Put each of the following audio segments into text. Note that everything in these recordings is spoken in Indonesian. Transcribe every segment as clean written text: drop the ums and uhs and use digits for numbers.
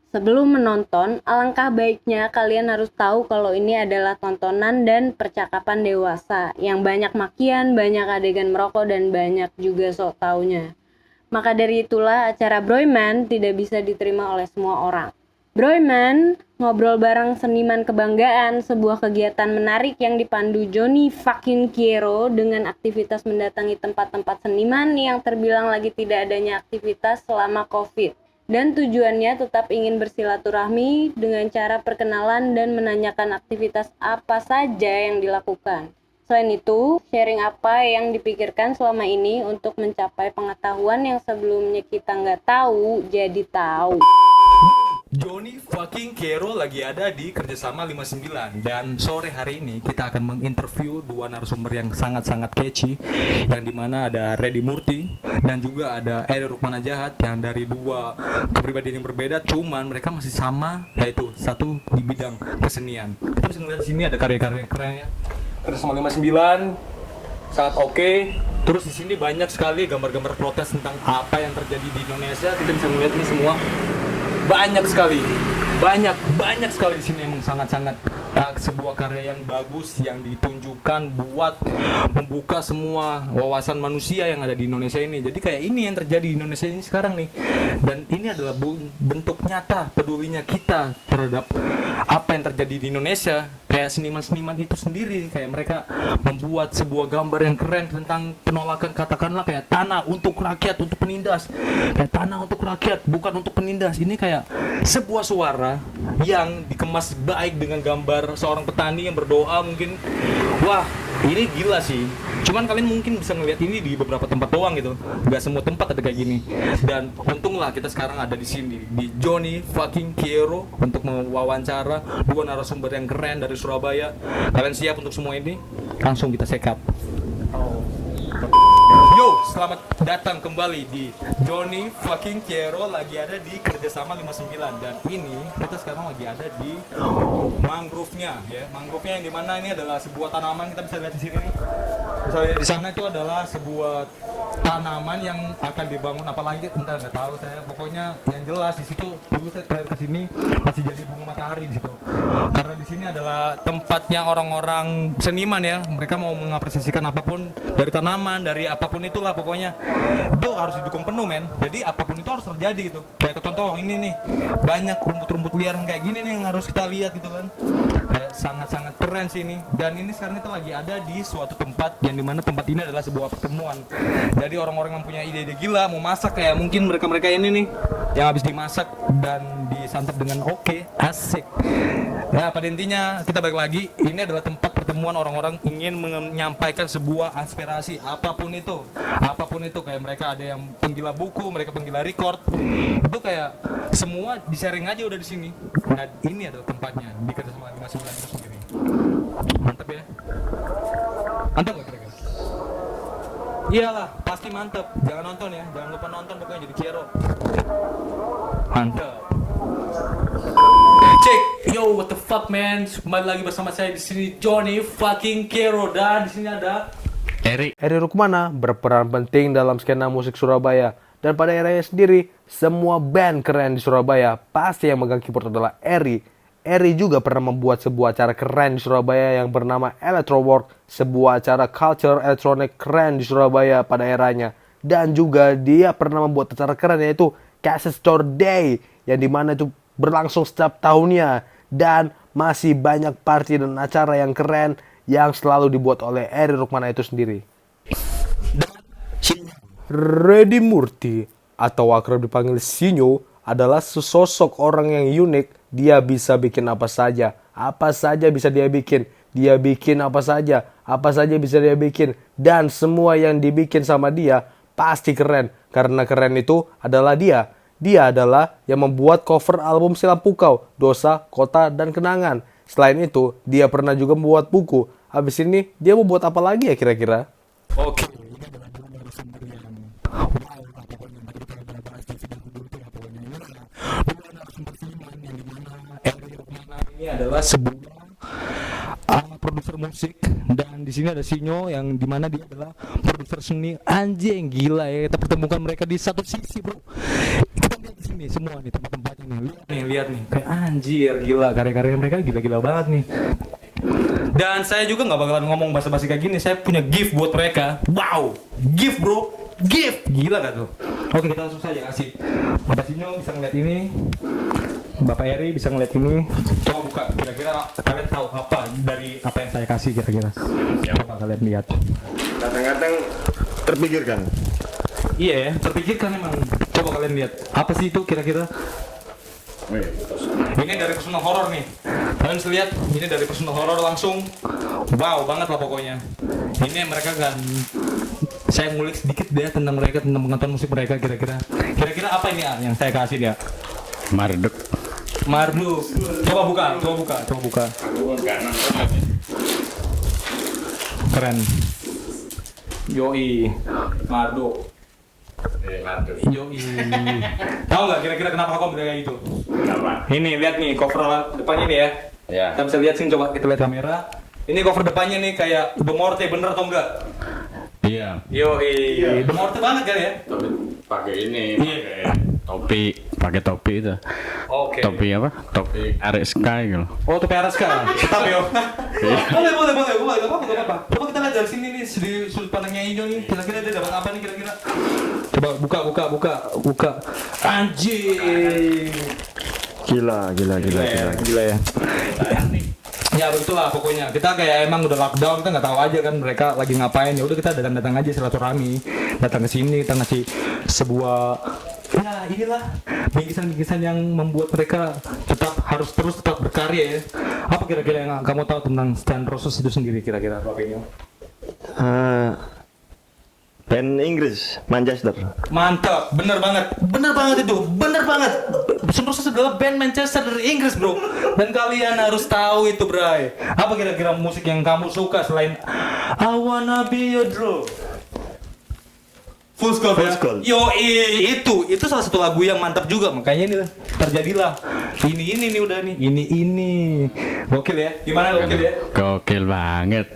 Sebelum menonton, alangkah baiknya kalian harus tahu kalau ini adalah tontonan dan percakapan dewasa yang banyak makian, banyak adegan merokok, dan banyak juga sok taunya. Maka dari itulah acara Broyman tidak bisa diterima oleh semua orang. Broyman, ngobrol bareng seniman kebanggaan, sebuah kegiatan menarik yang dipandu Johnny fucking Quiero dengan aktivitas mendatangi tempat-tempat seniman yang terbilang lagi tidak adanya aktivitas selama COVID. Dan tujuannya tetap ingin bersilaturahmi dengan cara perkenalan dan menanyakan aktivitas apa saja yang dilakukan. Selain itu, sharing apa yang dipikirkan selama ini untuk mencapai pengetahuan yang sebelumnya kita nggak tahu, jadi tahu. Johnny fucking Kero lagi ada di Kerjasama 59. Dan sore hari ini kita akan menginterview dua narasumber yang sangat-sangat catchy, yang dimana ada Reddy Murti dan juga ada Eri Rukmana Jahat, yang dari dua kepribadian yang berbeda, cuman mereka masih sama, yaitu satu di bidang kesenian. Kita bisa melihat di sini ada karya-karya kerennya. Kerjasama 59 sangat oke. Terus di sini banyak sekali gambar-gambar protes tentang apa yang terjadi di Indonesia. Kita bisa melihat ini semua banyak sekali di sini. Emang sangat-sangat sebuah karya yang bagus yang ditunjukkan buat membuka semua wawasan manusia yang ada di Indonesia ini. Jadi kayak ini yang terjadi di Indonesia ini sekarang nih, dan ini adalah bentuk nyata pedulinya kita terhadap apa yang terjadi di Indonesia. Kayak seniman-seniman itu sendiri, kayak mereka membuat sebuah gambar yang keren tentang penolakan, katakanlah kayak tanah untuk rakyat, untuk penindas. Kayak tanah untuk rakyat, bukan untuk penindas. Ini kayak sebuah suara yang dikemas baik dengan gambar seorang petani yang berdoa mungkin. Wah, ini gila sih. Cuman kalian mungkin bisa ngeliat ini di beberapa tempat doang gitu. Gak semua tempat ada kayak gini. Dan untunglah kita sekarang ada di sini di Johnny fucking Quiero untuk mewawancara dua narasumber yang keren dari Surabaya. Kalian siap untuk semua ini? Langsung kita sekap. Yo, selamat datang kembali di Johnny fucking Quiero lagi ada di Kerjasama 59. Dan ini kita sekarang lagi ada di mangrove-nya ya. Mangrove-nya yang dimana ini adalah sebuah tanaman, kita bisa lihat di sini nih. Misalnya di sana itu adalah sebuah tanaman yang akan dibangun, apalagi entah nggak tahu saya. Pokoknya yang jelas di situ dulu saya terakhir kesini masih jadi bunga matahari di situ. Karena di sini adalah tempatnya orang-orang seniman ya. Mereka mau mengapresiasikan apapun dari tanaman, dari apapun itulah pokoknya. Itu harus didukung penuh men. Jadi apapun itu harus terjadi gitu. Kayak contoh ini nih, banyak rumput-rumput liar kayak gini nih yang harus kita lihat gitu kan. Kayak sangat-sangat keren sih ini. Dan ini sekarang kita lagi ada di suatu tempat yang dimana tempat ini adalah sebuah pertemuan. Jadi orang-orang yang punya ide-ide gila mau masak, kayak mungkin mereka-mereka ini nih yang habis dimasak dan disantap dengan oke, asik. Ya pada intinya kita balik lagi, ini adalah tempat pertemuan orang-orang ingin menyampaikan sebuah aspirasi apapun itu kayak mereka ada yang penggila buku, mereka penggila record, itu kayak semua di sharing aja udah di sini. Nah ini adalah tempatnya di Kerjasama 59 itu sendiri. Mantap ya, mantap gak kira-kira? Iyalah pasti mantap, jangan nonton ya, jangan lupa nonton pokoknya jadi Quiero. Mantap. Cek, yo what the fuck man, kembali lagi bersama saya di sini Johnny fucking Quiero, dan di sini ada Eri Rukmana berperan penting dalam skena musik Surabaya. Dan pada eranya sendiri, semua band keren di Surabaya pasti yang megang keyboard adalah Eri. Eri juga pernah membuat sebuah acara keren di Surabaya yang bernama Electrowork, sebuah acara culture electronic keren di Surabaya pada eranya. Dan juga dia pernah membuat acara keren yaitu Cassette Store Day, yang dimana itu berlangsung setiap tahunnya. Dan masih banyak party dan acara yang keren yang selalu dibuat oleh Eri Rukmana itu sendiri. Reddy Murti atau akrab dipanggil Sinyo adalah sesosok orang yang unik. Dia bisa bikin apa saja bisa dia bikin. Dia bikin apa saja bisa dia bikin. Dan semua yang dibikin sama dia pasti keren. Karena keren itu adalah dia. Dia adalah yang membuat cover album Silam Pukau, Dosa, Kota, dan Kenangan. Selain itu, dia pernah juga membuat buku. Habis ini, dia mau buat apa lagi ya kira-kira? oke, ini adalah dua narasumber yang wow, pokoknya tadi kita udah bahas di video dulu tuh ya, pokoknya ini adalah dua narasumber seniman yang dimana Eri Rukmana ini adalah sebuah produser musik, dan di sini ada Sinyo yang dimana dia adalah produser seni. Anjing gila ya, kita pertemukan mereka di satu sisi bro. Kita lihat di sini nih semua nih tempat-tempatnya nih. Lihat nih. Kayak anjir, gila karya-karya mereka gila-gila banget nih. Dan saya juga nggak bakalan ngomong basa-basi kayak gini. Saya punya gift buat mereka. Wow, gift bro, gift. Gila gak tuh? Oke, kita langsung saja kasih. Bapak Sinyo bisa ngeliat ini. Bapak Eri bisa ngeliat ini. Coba buka. Kira-kira kalian tahu apa dari apa yang saya kasih kira-kira? Coba kalian lihat. Kadang-kadang terpikirkan. Iya ya, terpikirkan emang. Coba kalian lihat. Apa sih itu kira-kira? Ini dari personal horror nih. Kalian bisa lihat, ini dari personal horror langsung. Wow banget lah pokoknya. Ini mereka kan. Saya ngulik sedikit deh tentang mereka, tentang pengetahuan musik mereka kira-kira. Kira-kira apa ini yang saya kasih dia? Marduk. Marduk. Coba buka. Keren. Yoi. Marduk. Yoi. Tahu nggak kira-kira kenapa aku ambil kayak gitu? Kenapa? Ini lihat nih cover depannya nih ya. Ya. Kita bisa lihat sini, coba kita lihat kamera. Ini cover depannya nih kayak The Morte, bener atau enggak? Iya. Yoi. The Morte banget kan ya? Tapi pakai ini, Iya. pakai topi itu. Oke. Topi apa? Topi Arek Sky gitu. Oh, topi Araska. Tetap yo. Boleh. Gak apa-apa. Coba kita lihat dari sini nih, di sudut pandangnya Ijo nih. Kira-kira dia dapat apa nih kira-kira? Coba buka. Anjing. Gila. Gila ya. Ya begitulah pokoknya. Kita kayak emang udah lockdown, kita nggak tahu aja kan mereka lagi ngapain. Ya udah kita datang aja silaturahmi, datang ke sini, kita ngasih sebuah ya inilah bingkisan yang membuat mereka tetap berkarya ya. Apa kira-kira yang kamu tahu tentang Stone Roses itu sendiri kira-kira Pak Penyo? Band Inggris, Manchester. Mantap, bener banget itu, bener banget. Stone Roses adalah band Manchester dari Inggris bro, dan kalian harus tahu itu bray. Apa kira-kira musik yang kamu suka selain I Wanna Be Your Drug? Full Score. Yo, itu salah satu lagu yang mantap juga, makanya ini terjadilah. Ini udah nih. Ini. Gokil ya. Gimana gokil ya? Gokil banget.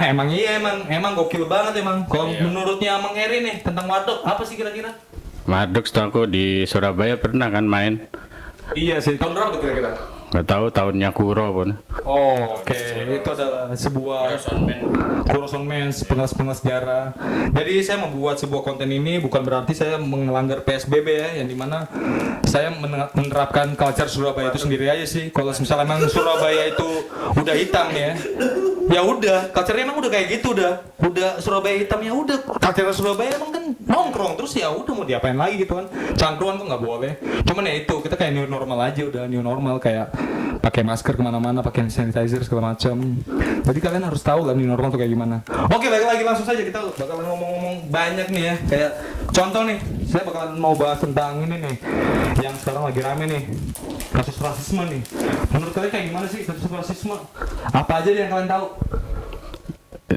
Emang gokil banget emang. Kalau menurutnya Mang Eri nih tentang Marduk, apa sih kira-kira? Marduk setahu aku di Surabaya pernah kan main. Iya sih, tahun berapa tuh kira-kira? Gak tahu tahunnya Kuro pun. Oke. Itu adalah sebuah Kuroson Man, pengelas sejarah. Jadi saya membuat sebuah konten ini bukan berarti saya melanggar PSBB ya, yang dimana saya menerapkan culture Surabaya itu sendiri aja sih. Kalau misalnya emang Surabaya itu udah hitam ya udah, culture-nya emang udah kayak gitu udah Surabaya hitam ya udah. Culture Surabaya emang kan nongkrong terus ya udah mau diapain lagi gitu kan. Cangkruan tuh nggak boleh. Cuman ya itu kita kayak new normal aja, udah new normal kayak pakai masker kemana-mana, pakai sanitizer segala macam. Jadi kalian harus tahu lah new normal tuh kayak gimana. Oke, balik lagi langsung saja kita bakalan ngomong-ngomong banyak nih ya. Kayak contoh nih, saya bakalan mau bahas tentang ini nih, yang sekarang lagi rame nih, kasus rasisme nih. Menurut kalian kayak gimana sih kasus rasisme? Apa aja yang kalian tahu?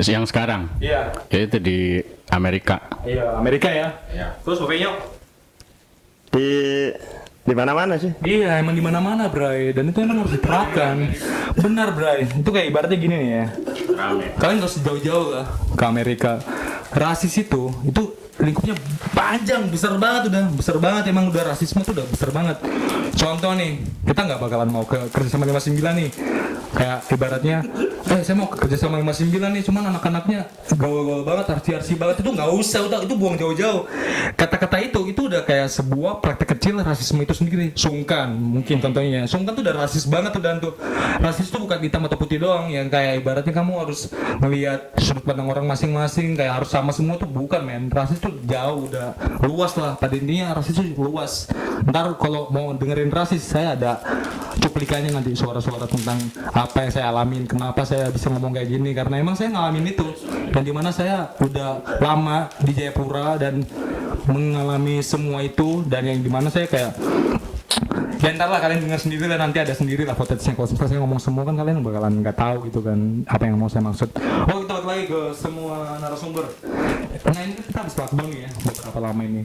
Yang sekarang? Iya. Itu di Amerika. Iya, Amerika ya. Terus Bapaknya? Di mana-mana sih. Iya, emang di mana-mana, Bray. Dan itu emang harus diterapkan. Benar, Bray. Itu kayak ibaratnya gini nih ya. Kalian gak usah jauh-jauh lah ke Amerika. Rasis itu lingkupnya panjang, besar banget emang udah rasisme tuh udah besar banget. Contoh nih, kita nggak bakalan mau ke kerjasama 59 nih. Kayak ibaratnya, saya mau ke kerjasama 59 nih, cuman anak-anaknya gaul-gaul banget, arsi-arsi banget, itu nggak usah, itu buang jauh-jauh. Kata-kata itu udah kayak sebuah praktek kecil rasisme itu sendiri. Sungkan, mungkin contohnya. Sungkan tuh udah rasis banget tuh dan tuh. Rasis tuh bukan hitam atau putih doang, yang kayak ibaratnya kamu harus melihat sudut pandang orang masing-masing, kayak harus sama semua tuh bukan men. Rasis tuh jauh, udah luas lah. Pada intinya rasis tuh luas. Ntar kalau mau dengerin rasis, saya ada cuplikannya nanti, suara-suara tentang apa yang saya alamin, kenapa saya bisa ngomong kayak gini, karena emang saya ngalamin itu, dan dimana saya udah lama di Jayapura dan mengalami semua itu, dan yang dimana saya kayak ya ntar lah kalian dengar sendiri lah, nanti ada sendiri lah footage-nya. Kalau saya ngomong semua kan kalian bakalan nggak tahu gitu kan apa yang mau saya maksud. Oh, kita balik lagi ke semua narasumber. Nah ini kita habis lockdown nih ya beberapa lama ini.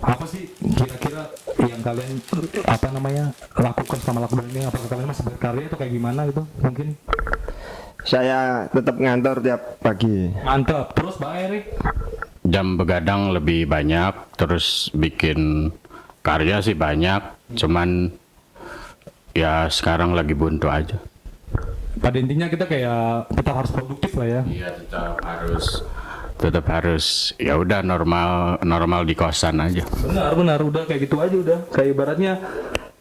Apa sih kira-kira yang kalian lakukan selama lockdown ini? Apakah kalian masih berkarya atau kayak gimana gitu mungkin? Saya tetap ngantor tiap pagi. Mantap. Terus Pak Erik? Jam begadang lebih banyak, terus bikin karya sih banyak, cuman ya sekarang lagi buntu aja. Pada intinya kita kayak tetap harus produktif lah ya. Iya, tetap harus ya udah normal di kosan aja. Benar udah kayak gitu aja udah. Kayak ibaratnya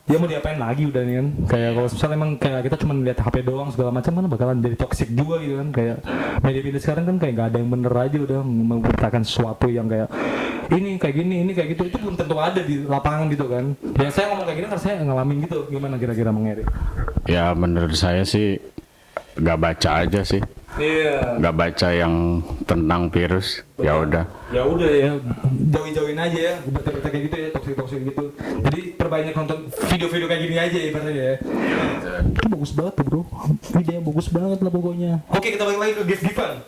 dia mau diapain lagi udah nih kan. Kayak kalau misalnya emang kayak kita cuma lihat HP doang segala macam kan bakalan jadi toxic juga gitu kan. Kayak media-media sekarang kan kayak gak ada yang bener aja udah memberitakan sesuatu yang kayak ini kayak gini, ini kayak gitu, itu belum tentu ada di lapangan gitu kan. Ya saya ngomong kayak gini karena saya ngalamin gitu. Gimana kira-kira Mang Eri? Ya menurut saya sih gak baca aja sih. Iya. Gak baca yang tentang virus. Ya udah. Ya udah ya, jauhin aja ya, berita-berita kayak gitu ya, toksik gitu. Jadi perbanyak nonton video-video kayak gini aja ibaratnya ya. Itu bagus banget tuh bro, videonya bagus banget lah pokoknya. Oke, kita balik lagi ke gift-giftan.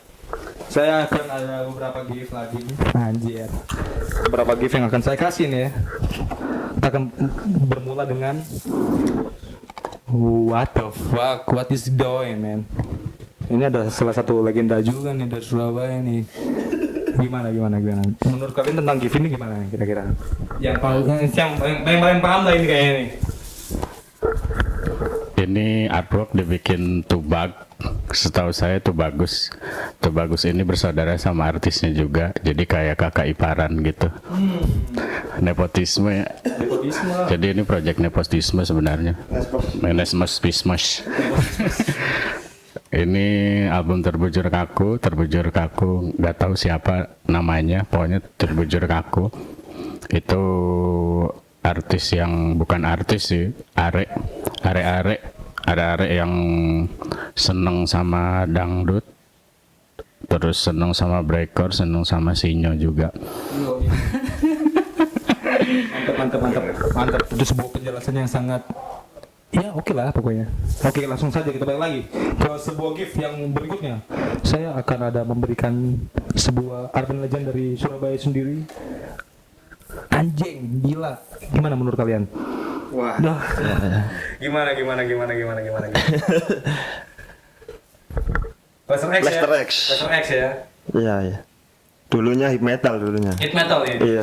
Saya akan ada beberapa gift lagi. Anjir. Beberapa gift yang akan saya kasih nih ya. Kita akan bermula dengan what the fuck, what is doing man? Ini ada salah satu legenda juga nih dari Surabaya nih. Gimana? Menurut kalian tentang gift ini gimana nih kira-kira? Yang paling paham lah ini kayaknya nih. Ini artwork dibikin Tubag. Setahu saya tuh bagus. Tuh bagus ini bersaudara sama artisnya juga. Jadi kayak kakak iparan gitu. Nepotisme ya. Jadi ini project nepotisme sebenarnya. Nepotisme. Ini album Terbujur Kaku, nggak tahu siapa namanya, pokoknya Terbujur Kaku. Itu artis yang bukan artis sih, are yang seneng sama dangdut, terus seneng sama breakcore, seneng sama sinyo juga. Mantap. Itu sebuah penjelasan yang sangat ya oke lah pokoknya. Oke, langsung saja kita balik lagi ke sebuah gift yang berikutnya. Saya akan ada memberikan sebuah urban legend dari Surabaya sendiri. Anjing, gila. Gimana menurut kalian? Wah. Gimana? Lester X ya. Iya. Dulunya hip metal dulunya. Hit metal ya. Iya.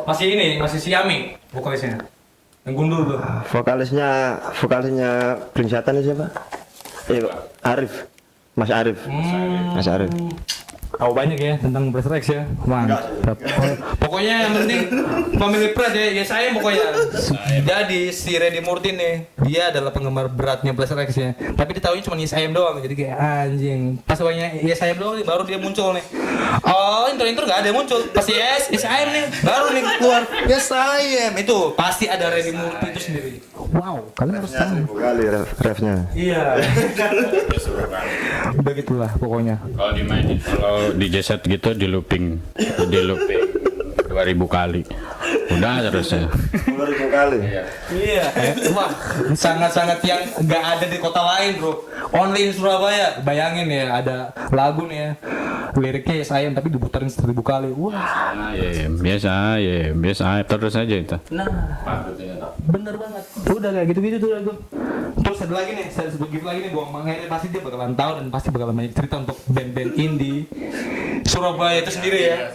Masih si Yami vokalisnya. Yang gundul tuh. Vokalisnya Blingsatan siapa? Arif. Mas Arif. Mas Arif. Tahu banyak ya tentang Lester X ya. Mantap. Pokoknya yang penting family pride ya saya pokoknya. Jadi si Reddy Murti nih, dia adalah penggemar beratnya Lester X ya. Tapi ditahunya cuma Yes I Am doang. Jadi kayak anjing. Pas banyak Yes I Am doang nih, baru dia muncul nih. Oh, intro nggak ada yang muncul. Pasti Yes I Am nih, baru nih keluar Yes I Am. Itu pasti ada Reddy Murti itu sendiri. Wow, kalian harus tahu. 1000 kali refnya. Iya. Udah gitulah pokoknya. Kalau di set gitu di looping 2000 kali. Udah terusnya. 10.000 kali. Iya. Wah, sangat-sangat yang nggak ada di kota lain bro. Only in Surabaya. Bayangin ya ada lagu nih ya. Liriknya Yes I Am tapi diputarin 1000 kali. Wah. Biasa terus aja itu. Nah, bener banget. Udah kayak gitu-gitu tuh lagu. Terus ada lagi nih, saya sebut gift lagi nih buat Mang Eri, pasti dia bakalan tahu dan pasti bakalan banyak cerita untuk band-band indie Surabaya itu sendiri ya.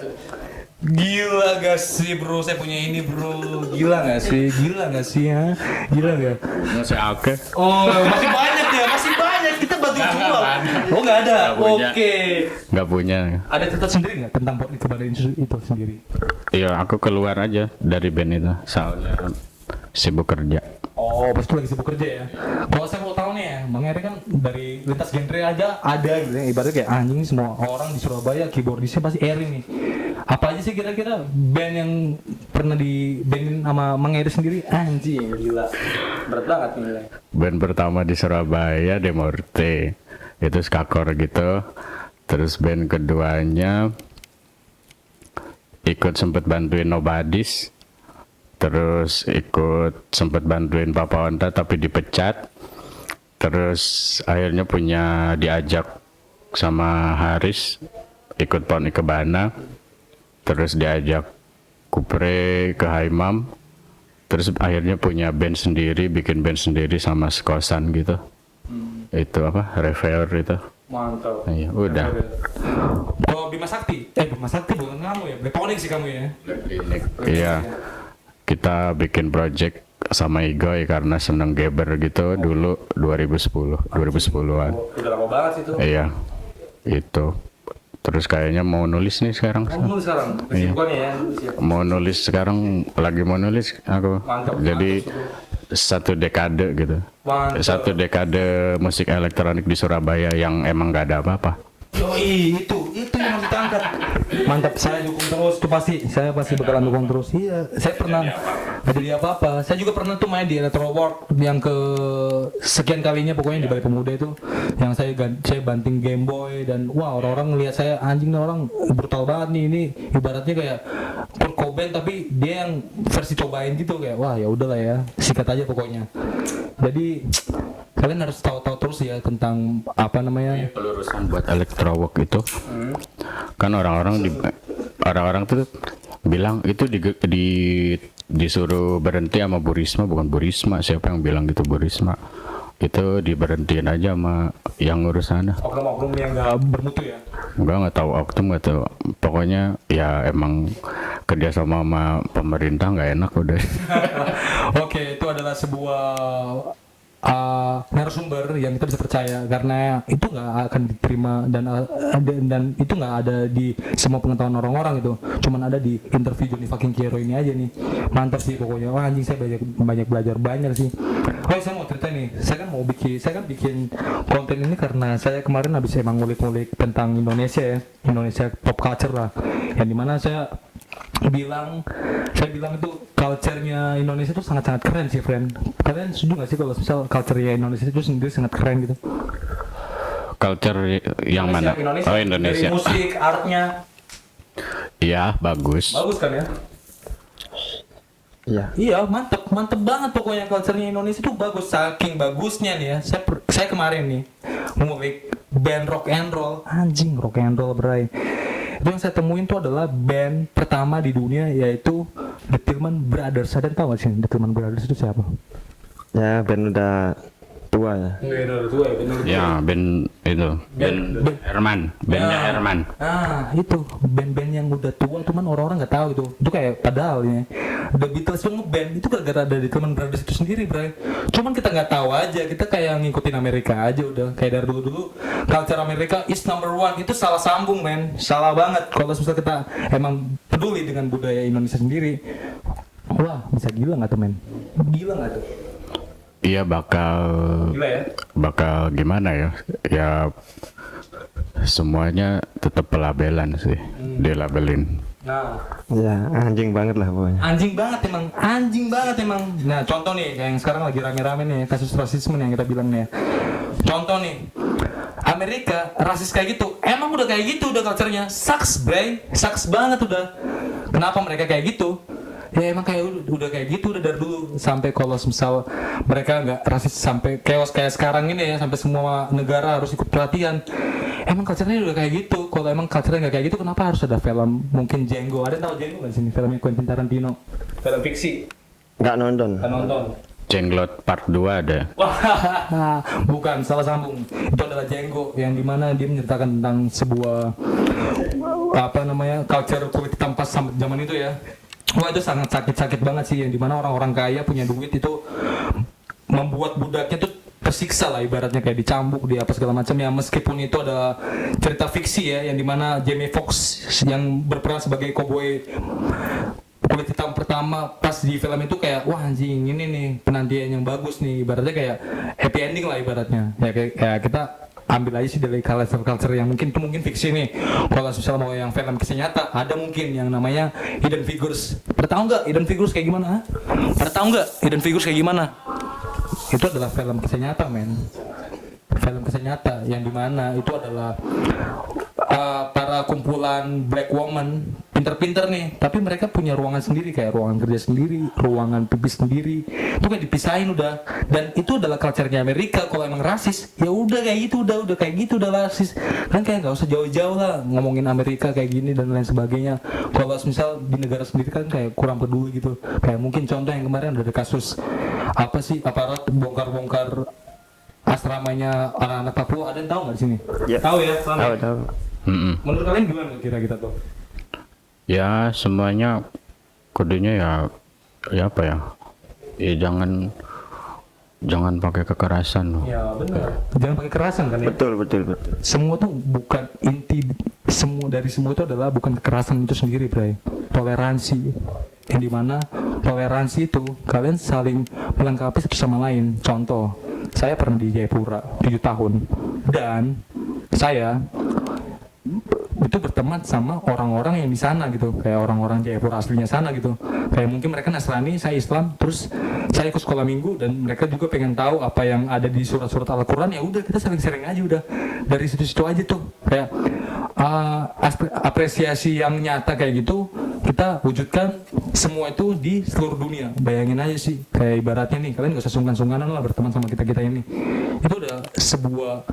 Gila gak sih bro, saya punya ini bro. Gila gak sih ya? Gila gak? Masih oke. Oh masih banyak ya, kita bantu jual. Oh gak ada? Oke. Nggak punya. Ada cerita sendiri gak tentang kepada itu sendiri? Iya, aku keluar aja dari band itu, soalnya sibuk kerja. Oh, pasti lagi sibuk kerja ya. Kalau saya mau tahu nih ya, Bang Eri kan dari lintas genre aja ada gitu ya. Ibaratnya kayak anjing nih semua orang di Surabaya keyboardisnya pasti Eri nih. Apa aja sih kira-kira band yang pernah di bandin sama Bang Eri sendiri? Anjing, gila. Berat banget nih. Band pertama di Surabaya Demorte, itu skakor gitu. Terus band keduanya ikut sempet bantuin Nobodies. Terus ikut sempat bantuin Papa Onta tapi dipecat. Terus akhirnya diajak sama Haris ikut Pon Ikebana. Terus diajak Kupre ke Haimam. Terus akhirnya punya band sendiri, bikin band sendiri sama sekosan gitu. Itu apa? Reveal itu. Mantap. Iya, udah. Kalau Bima Sakti bukan kamu ya, Blackponic sih kamu ya. Iya. kita bikin project sama Igoy karena seneng geber gitu dulu 2010-an. Udah lama banget sih itu. Iya, itu. Terus kayaknya mau nulis nih sekarang. Kamu sekarang kesibukannya ya? Mau nulis sekarang, lagi mau nulis aku. Mantap, Jadi satu dekade gitu. Mantap. Satu dekade musik elektronik di Surabaya yang emang gak ada apa-apa. Yoi, itu yang harus ditangkap. Mantap, saya dukung terus, itu pasti. Saya pasti bakalan dukung terus. Iya, saya pernah ada di apa-apa. Saya juga pernah tuh main di Electro World yang ke sekian kalinya pokoknya di Balai Pemuda itu. Yang saya banting Game Boy dan wah orang-orang ngelihat saya anjing nih orang brutal banget nih, ini ibaratnya kayak Kurt Cobain tapi dia yang versi cobain gitu kayak wah ya udahlah ya, sikat aja pokoknya. Jadi kalian harus tahu-tahu terus ya tentang apa namanya Pelurusan buat Electrowalk itu kan orang-orang tuh bilang itu disuruh berhenti sama Bu Risma, bukan Bu Risma, siapa yang bilang gitu, Bu Risma itu diberhentiin aja sama yang ngurus sana. oknum-oknum yang nggak bermutu ya. Nggak tahu oknum, nggak tahu, pokoknya ya emang kerja sama pemerintah nggak enak udah. Oke, itu adalah sebuah narasumber yang kita bisa percaya karena itu nggak akan diterima dan itu nggak ada di semua pengetahuan orang-orang, itu cuman ada di interview Johnny fucking Kiero ini aja nih. Mantap sih pokoknya. Wah anjing, saya banyak belajar banyak sih. Oh saya mau cerita nih, saya kan bikin konten ini karena saya kemarin habis emang ngulik-ngulik tentang Indonesia ya, Indonesia pop culture lah, yang dimana saya bilang itu culture-nya Indonesia itu sangat-sangat keren sih, friend. Kalian setuju nggak sih kalau misal culture-nya Indonesia itu sendiri sangat keren gitu? Culture yang mana? Oh, Indonesia. Dari musik, artnya. Iya, bagus. Bagus kan ya? Iya. Iya, mantep banget pokoknya culture-nya Indonesia itu bagus. Saking bagusnya nih ya, saya kemarin nih ngulik band rock and roll. Anjing, rock and roll, bray. Itu yang saya temuin tuh adalah band pertama di dunia, yaitu The Tillman Brothers. Ada yang tahu gak sih The Tillman Brothers itu siapa? Ya band udah tua ya. Udah tua ya, Ya, band itu. Band Herman. Bandnya Herman. Itu band-band yang udah tua, cuman orang-orang nggak tahu itu. Itu kayak padahal ya The Beatles itu ngeband itu gara-gara ada The Tillman Brothers itu sendiri, bray. Cuman kita nggak tahu aja, kita kayak ngikutin Amerika aja udah. Kayak dari dulu culture Amerika is number one. Itu salah sambung, men. Salah banget. Kalau misalnya kita emang peduli dengan budaya Indonesia sendiri, wah bisa gila nggak tuh, men? Gila nggak tuh? Iya, Gila ya? bakal gimana ya? Ya semuanya tetap pelabelan sih, dilabelin. Nah, Ya anjing banget lah pokoknya. anjing banget emang. Nah, contoh nih yang sekarang lagi rame-rame nih kasus rasisme yang kita bilang nih ya. Contoh nih, Amerika rasis kayak gitu, emang udah kayak gitu udah culture-nya. Sucks, bray, sucks banget udah. Kenapa mereka kayak gitu? Ya emang kayak udah kayak gitu udah dari dulu. Sampai kalau misal mereka nggak rasis sampai chaos kayak sekarang ini ya, sampai semua negara harus ikut pelatihan. Emang culture-nya udah kayak gitu. Kalau emang culture-nya nggak kayak gitu, kenapa harus ada film mungkin Django? Ada yang tahu Django nggak sini? Filmnya Quentin Tarantino, film fiksi. Nggak nonton. Kan nonton. Jenglot Part 2 ada. Wah, bukan, salah sambung. Itu adalah Django yang dimana dia menceritakan tentang sebuah apa namanya culture kulit hitam pas zaman itu ya. Wah itu sangat sakit banget sih, yang dimana orang-orang kaya punya duit itu membuat budaknya tuh tersiksa lah, ibaratnya kayak dicambuk, di apa segala macam ya. Meskipun itu ada cerita fiksi ya, yang dimana Jamie Foxx yang berperan sebagai cowboy kulit hitam pertama pas di film itu kayak wah anjing ini nih penantian yang bagus nih, ibaratnya kayak happy ending lah ibaratnya ya. Kayak kita ambil aja sih dari culture yang mungkin fiksi nih. Kalau misalnya mau yang film kisah nyata, ada mungkin yang namanya Hidden Figures. Pernah tahu nggak Hidden Figures kayak gimana? Pernah tahu nggak Hidden Figures kayak gimana? Itu adalah film kisah nyata, men. Film kisah nyata yang dimana itu adalah para kumpulan black woman pinter-pinter nih, tapi mereka punya ruangan sendiri, kayak ruangan kerja sendiri, ruangan pipis sendiri, itu kayak dipisahin udah. Dan itu adalah culture-nya Amerika. Kalau emang rasis, ya udah kayak gitu, udah kayak gitu udah rasis. Kan kayak nggak usah jauh-jauh lah ngomongin Amerika kayak gini dan lain sebagainya. Kalau misal di negara sendiri kan kayak kurang peduli gitu. Kayak mungkin contoh yang kemarin ada kasus apa sih, aparat bongkar-bongkar asramanya anak-anak Papua. Ada yang tahu nggak di sini? Ya. Tahu ya? Tahu. Menurut kalian gimana kira kita tuh? Ya semuanya kudunya ya ya apa ya? Ya jangan pakai kekerasan loh. Ya benar. Jangan pakai kekerasan kan ya. Betul. Semua tuh bukan inti semua itu adalah bukan kekerasan itu sendiri, Bray. Toleransi. Yang dimana toleransi itu kalian saling melengkapi satu sama lain. Contoh, saya pernah di Jayapura 7 tahun dan saya itu berteman sama orang-orang yang di sana gitu, kayak orang-orang Jayapura aslinya sana gitu, kayak mungkin mereka Nasrani, saya Islam, terus saya ikut sekolah minggu dan mereka juga pengen tahu apa yang ada di surat-surat Al-Quran. Ya udah, kita sering-sering aja udah dari situ-situ aja tuh, kayak apresiasi yang nyata kayak gitu kita wujudkan semua itu di seluruh dunia. Bayangin aja sih, kayak ibaratnya nih, kalian gak usah sungkan-sungkanan lah berteman sama kita ini. Itu udah sebuah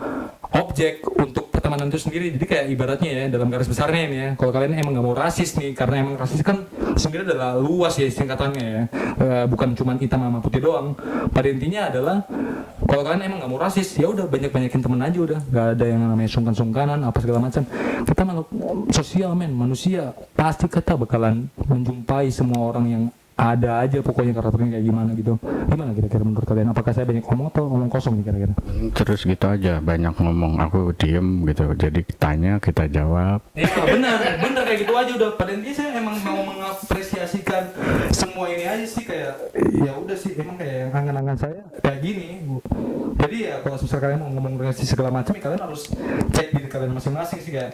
objek untuk pertemanan itu sendiri. Jadi kayak ibaratnya ya, dalam garis besarnya ini ya, kalau kalian emang gak mau rasis nih, karena emang rasis kan sebenarnya adalah luas ya singkatannya ya, bukan cuma hitam sama putih doang. Pada intinya adalah kalau kalian emang gak mau rasis, ya udah banyak-banyakin temen aja udah, gak ada yang namanya sungkan-sungkanan apa segala macam. Kita makhluk sosial men, manusia, pasti kita bakalan menjumpai semua orang yang ada aja pokoknya karakternya kayak gimana gitu. Gimana kira-kira menurut kalian? Apakah saya banyak ngomong atau ngomong kosong nih kira-kira? Terus gitu aja, banyak ngomong, aku diem gitu. Jadi tanya, kita jawab. Ya benar kayak gitu aja udah. Pada intinya saya emang mau mengapresiasikan semua ini aja sih, kayak ya udah sih, emang kayak yang angan-angan saya kayak gini. Jadi ya kalau misalnya kalian mau ngomong relasi segala macam, ya kalian harus cek diri kalian masing-masing sih kayak.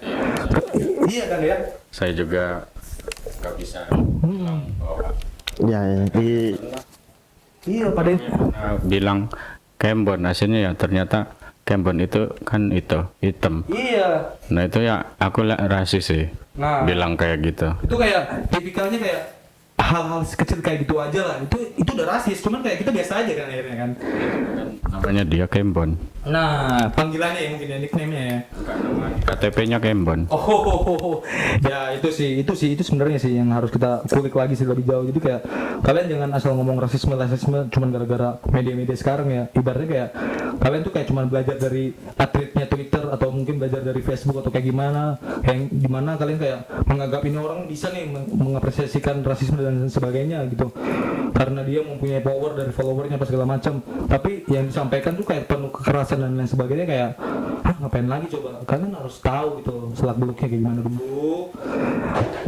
Iya kan ya? Saya juga nggak bisa Ya, Iya pada bilang Kembon aslinya ya, ternyata Kembon itu kan itu hitam. iya. Nah itu ya aku rasis sih. Nah. Bilang kayak gitu. Itu kayak tipikalnya kayak hal-hal kecil kayak gitu aja lah. Itu udah rasis, cuman kayak kita biasa aja kan akhirnya kan. Namanya dia Kembon. Nah, panggilannya ya mungkin ya, nickname-nya ya. KTP-nya Kembon. Ya itu sebenarnya sih yang harus kita kulik lagi sih lebih jauh. Jadi kayak kalian jangan asal ngomong rasisme cuman gara-gara media-media sekarang ya. Ibaratnya kayak kalian tuh kayak cuman belajar dari atletnya Twitter atau mungkin belajar dari Facebook atau kayak gimana. Yang dimana kalian kayak menganggap ini orang bisa nih mengapresiasikan rasisme dan sebagainya gitu. Karena dia mempunyai power dari followernya apa segala macam. Tapi yang disampaikan tuh kayak penuh kekerasan dan lain sebagainya, kayak ngapain lagi coba. Kalian harus tahu gitu selak beluknya kayak gimana dulu,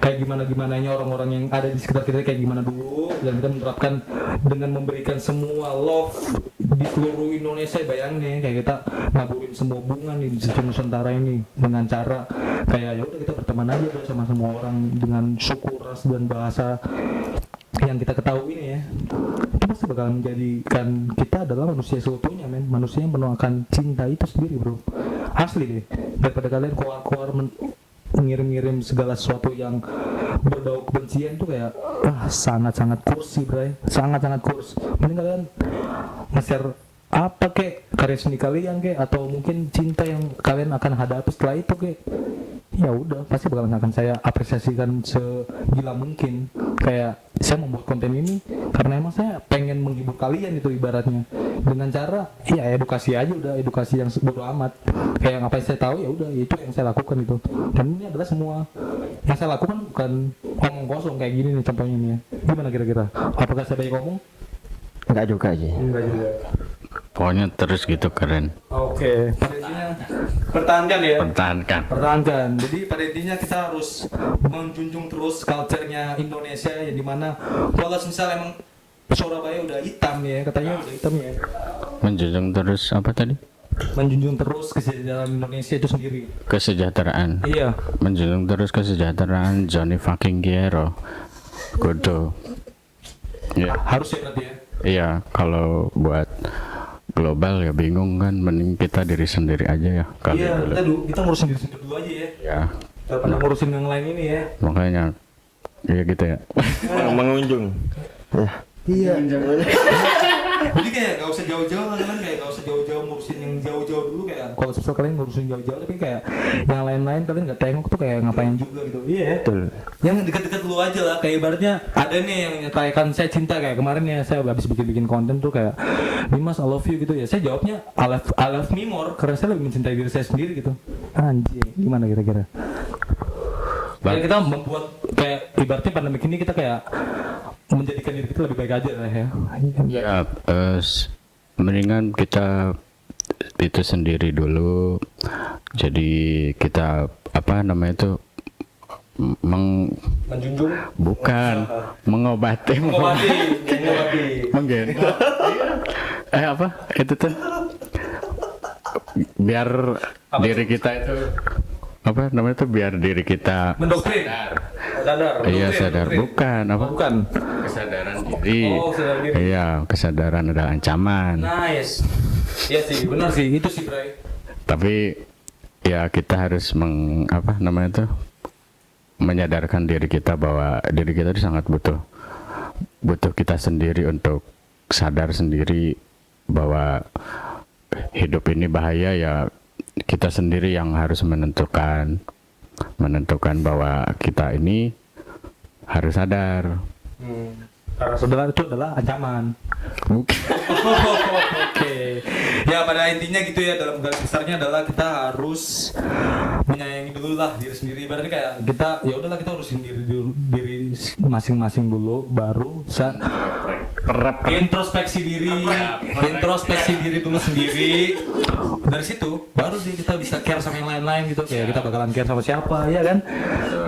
kayak gimananya orang-orang yang ada di sekitar kita kayak gimana dulu, dan kita menerapkan dengan memberikan semua love di seluruh Indonesia. Bayangin kayak kita ngaburin semua bunga nih di seluruh Nusantara ini dengan cara kayak ya udah kita berteman aja udah sama semua orang dengan suku, ras dan bahasa yang kita ketahui ini ya. Itu pasti bakal menjadikan kita adalah manusia seutuhnya men, manusia yang penuh akan cinta itu sendiri bro, asli deh. Daripada kalian keluar ngirim-ngirim segala sesuatu yang berbau kebencian tuh kayak sangat-sangat kursi bro, sangat-sangat kurs. Mending kalian nge-share apa kek, karya seni kalian kek, atau mungkin cinta yang kalian akan hadapi setelah itu kek. Ya udah, pasti bakalan akan saya apresiasikan segila mungkin. Kayak saya membuat konten ini karena emang saya pengen menghibur kalian itu ibaratnya, dengan cara ya edukasi aja udah, edukasi yang bodo amat. Kayak ngapain saya tahu ya udah, itu yang saya lakukan itu. Dan ini adalah semua yang saya lakukan bukan ngomong kosong kayak gini nih contohnya nih ya. Gimana kira-kira? Apakah saya banyak ngomong? enggak juga sih. Enggak juga. Pokoknya terus gitu keren. Oke. Pada intinya pertahankan ya. Pertahankan. Jadi pada intinya kita harus menjunjung terus culture-nya Indonesia, yang dimana kalau misal emang Surabaya udah hitam ya, katanya udah hitam ya. Menjunjung terus apa tadi? Menjunjung terus kesejahteraan Indonesia itu sendiri. Kesejahteraan. Iya. Menjunjung terus kesejahteraan Johnny fucking Giero. Kudu. Ya. Harus ya berarti ya. Iya, kalau buat global ya bingung kan, mending kita diri sendiri aja ya. Kali Iya, dulu. kita ngurusin diri sendiri dulu aja ya. Ya, Daripada ngurusin yang lain ini ya. makanya ya gitu ya. Mengunjung. Iya. Jadi kayak gak usah jauh-jauh lah kan, kayak gak usah jauh-jauh ngurusin yang jauh-jauh dulu kayak. Kalau susah kalian ngurusin jauh-jauh, tapi kayak yang lain-lain kalian nggak tengok tuh kayak ngapain juga gitu. Iya. Betul. Yang dekat-dekat dulu aja lah, kayak ibaratnya ada nih yang nyatakan saya cinta, kayak kemarin ya saya habis bikin konten tuh kayak Dimas I love you gitu ya. Saya jawabnya I love me more, karena saya lebih mencintai diri saya sendiri gitu. Anjir, gimana kira-kira? Kayak kita membuat kayak ibaratnya pandemi ini kita kayak menjadikan diri kita lebih baik aja lah ya. Ya, mendingan kita itu sendiri dulu. Jadi kita apa namanya itu Menjunjung, bukan mengobati mungkin apa itu tuh biar diri kita itu apa namanya itu biar diri kita mendoktrin, sadar, iya mendoktrin, sadar mendoktrin. bukan apa Oh, bukan. kesadaran diri. Oh, kesadaran diri. Iya, kesadaran ada ancaman. Nice. Iya sih, benar sih, itu sih Bray. Tapi ya kita harus apa namanya itu menyadarkan diri kita bahwa diri kita itu sangat butuh kita sendiri untuk sadar sendiri bahwa hidup ini bahaya. Ya kita sendiri yang harus menentukan bahwa kita ini harus sadar. Karena saudara itu adalah ancaman. Oke. Ya pada intinya gitu ya, dalam garis besarnya adalah kita harus menyayangi dulu lah diri sendiri. Berarti kayak kita ya udahlah kita urusin diri masing-masing dulu, baru introspeksi diri dulu sendiri. Dari situ baru sih kita bisa care sama yang lain-lain gitu. Kayak kita bakalan care sama siapa ya kan?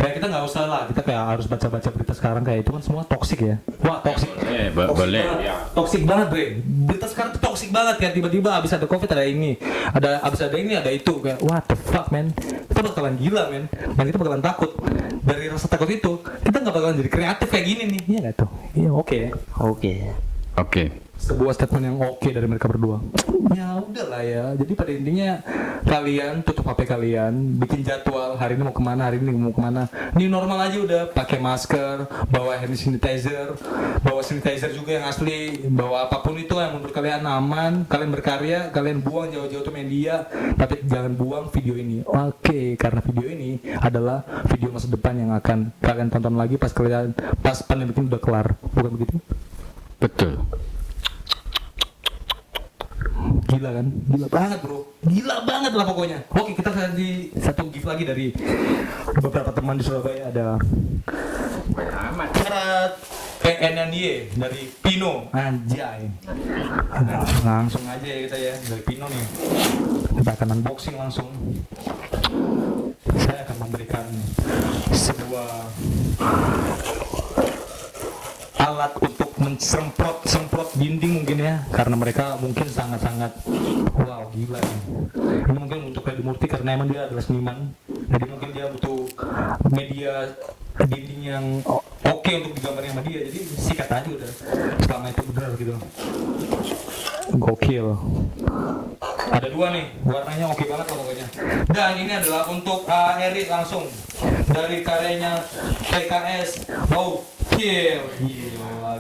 Kayak kita nggak usah lah, kita kayak harus baca-baca berita sekarang kayak itu kan semua toksik ya. Wah toksik. Boleh. Toksik banget bre. Berita sekarang tuh toksik banget kan, tiba-tiba abis ada covid ada ini, abis ada ini ada itu, kayak what the fuck man. Kita bakalan gila men, dan kita bakalan takut. Dari rasa takut itu kita nggak bakalan jadi kreatif kayak gini nih, iya nggak tuh? Iya oke. Oke. Sebuah statement yang oke dari mereka berdua. Ya udahlah ya. Jadi pada intinya kalian tutup HP kalian, bikin jadwal hari ini mau kemana, hari ini mau kemana. New normal aja udah, pakai masker, bawa hand sanitizer, bawa sanitizer juga yang asli, bawa apapun itu yang menurut kalian aman. Kalian berkarya, kalian buang jauh-jauh ke media, tapi jangan buang video ini. Oke, karena video ini adalah video masa depan yang akan kalian tonton lagi pas pandemi ini udah kelar, bukan begitu? Betul. Gila kan? Gila banget bro. Gila banget lah pokoknya. Oke, kita di satu gift lagi dari beberapa teman di Surabaya. Ada syarat PNNY dari Pino. Anjay. Langsung aja ya kita ya, dari Pino nih. Kita akan unboxing langsung. Saya akan memberikan sebuah alat untuk semprot dinding mungkin ya, karena mereka mungkin sangat wow gila nih. Ini mungkin untuk Reddy Murti karena emang dia adalah seniman, jadi mungkin dia butuh media dinding yang oke untuk digambarin sama dia, jadi sikat aja udah selama itu benar gitu. Gokil. Ada dua nih, warnanya oke banget lah pokoknya. Dan ini adalah untuk Eri langsung dari karyanya PKS. Wow,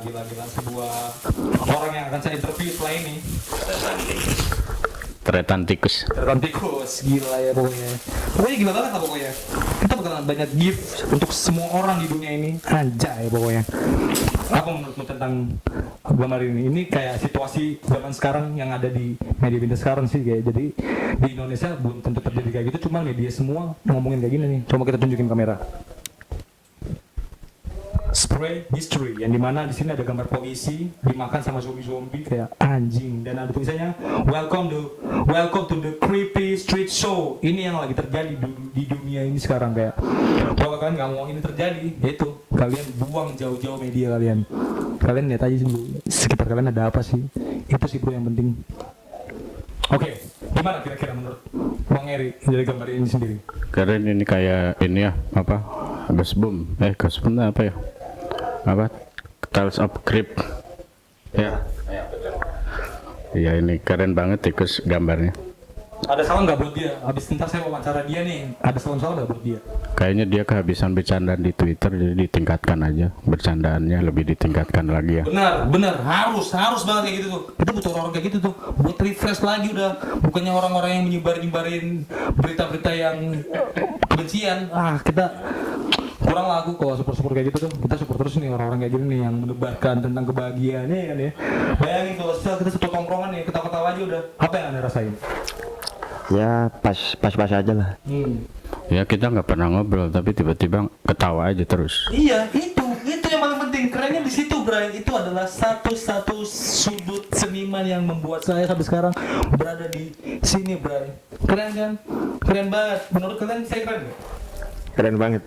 gila sebuah orang yang akan saya interview setelah ini. Tretan tikus. Gila ya pokoknya. Pokoknya gila banget lah pokoknya. Kita bakalan banyak gift untuk semua orang di dunia ini. Anjay pokoknya. Apa menurutmu tentang gambar ini? Ini kayak situasi zaman sekarang yang ada di media sekarang sih kayak. Jadi di Indonesia belum tentu terjadi kayak gitu, cuma media semua ngomongin kayak gini nih. Coba kita tunjukin kamera. Spray History, yang dimana di sini ada gambar polisi dimakan sama zombie kayak anjing, dan ada tulisannya welcome to the creepy street show. Ini yang lagi terjadi di dunia ini sekarang, kayak kalau kalian nggak mau ini terjadi, yaitu kalian buang jauh-jauh media kalian lihat aja dulu sekitar kalian ada apa sih. Itu sih bro yang penting. Oke, gimana kira-kira menurut Bang Eri dari gambar ini sendiri? Karena ini kayak ini ya apa Ghost-Boom apa ya, apa Tales of Crypt ya. Iya ini keren banget tikus gambarnya. Ada salah nggak buat dia? Abis ntar saya wawancara dia nih, ada salah nggak buat dia? Kayaknya dia kehabisan bercandaan di Twitter, jadi ditingkatkan aja bercandaannya, lebih ditingkatkan lagi ya. Benar harus banget kayak gitu tuh. Kita butuh orang kayak gitu tuh buat refresh lagi udah, bukannya orang-orang yang nyebarin berita-berita yang kebencian. Kita kurang lah aku kalau support kayak gitu tuh. Kita support terus nih orang-orang kayak gini nih yang menebarkan tentang kebahagiaan ya kan ya. Bayangin kalau kita satu tongkrongan nih ketawa-ketawa aja udah, apa yang Anda rasain? Ya pas aja lah. Ya kita nggak pernah ngobrol tapi tiba-tiba ketawa aja terus. Iya, itu yang paling penting. paling kerennya di situ, Bray. Itu adalah satu-satu sudut seniman yang membuat saya sampai sekarang berada di sini, Bray. Keren kan? Keren banget. Menurut kalian saya keren nggak? Keren banget.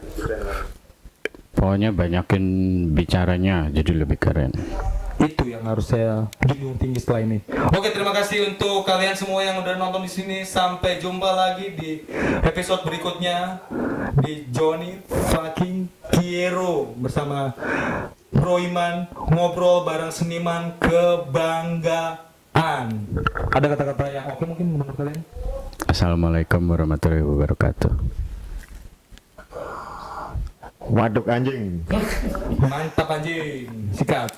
Pokoknya banyakin bicaranya jadi lebih keren. Itu yang harus saya junjung tinggi setelah ini. Oke, terima kasih untuk kalian semua yang udah nonton di sini. Sampai jumpa lagi di episode berikutnya di Johnny Fucking Kiero bersama Roiman, ngobrol bareng seniman kebanggaan. Ada kata-kata yang oke mungkin menurut kalian? Assalamualaikum warahmatullahi wabarakatuh. Waduk anjing. Mantap anjing. Sikat.